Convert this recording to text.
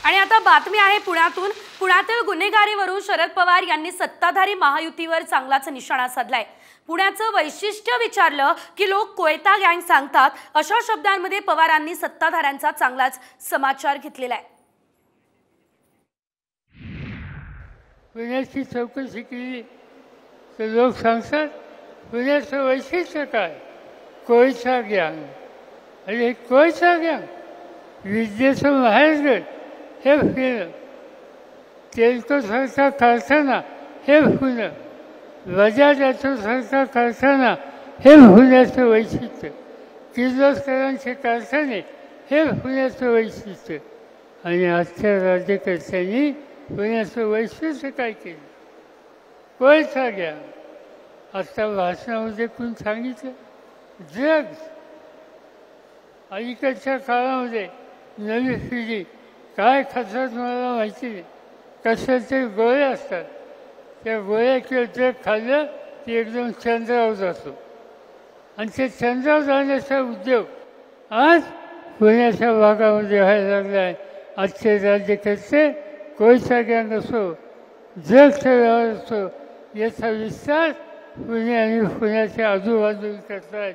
आणि आता बातमी आहे पुण्यातून। पुण्यातील गुन्हेगारीवरून शरद पवार यांनी सत्ताधारी महायुतीवर चांगलाच निशाणा साधलाय। पुण्याचं वैशिष्ट्य विचारलं की लोक कोयता गँग सांगतात, अशा शब्दांमध्ये पवारांनी सत्ताधाऱ्यांचा चांगलाच समाचार घेतलेला आहे। पुण्याची चौकशी केली तर लोक सांगतात पुण्याचं वैशिष्ट्य काय, कोयता गँग। आणि कोयता गँग विद्येचं माहेरघर हे पुणे, तेलकोसारखा कारखाना हे पुणे, बजाजासारखा कारखाना हे पुण्याचं वैशिष्ट्य, किर्लोस्करांचे कारखाने हे पुण्याचं वैशिष्ट्य। आणि आजच्या राज्यकर्त्यांनी पुण्याचं वैशिष्ट्य काय केलं, कोयता गँग। आत्ता भाषणामध्ये कोण सांगितलं ड्रग्ज। अलीकडच्या काळामध्ये नवी पिढी काय खातात मला माहिती नाही, कशाचे गोळे असतात, त्या गोळ्या किंवा ड्रग खाल्लं की एकदम चंद्रावर जातो। आणि ते चंद्रावर जाण्याचा उद्योग आज पुण्याच्या भागामध्ये व्हायला लागला आहे। आजचे राज्यकर्ते कोयता गँग असो, ड्रगचा व्यवहार असो, याचा विस्तार पुणे आणि पुण्याच्या आजूबाजूला करत आहेत।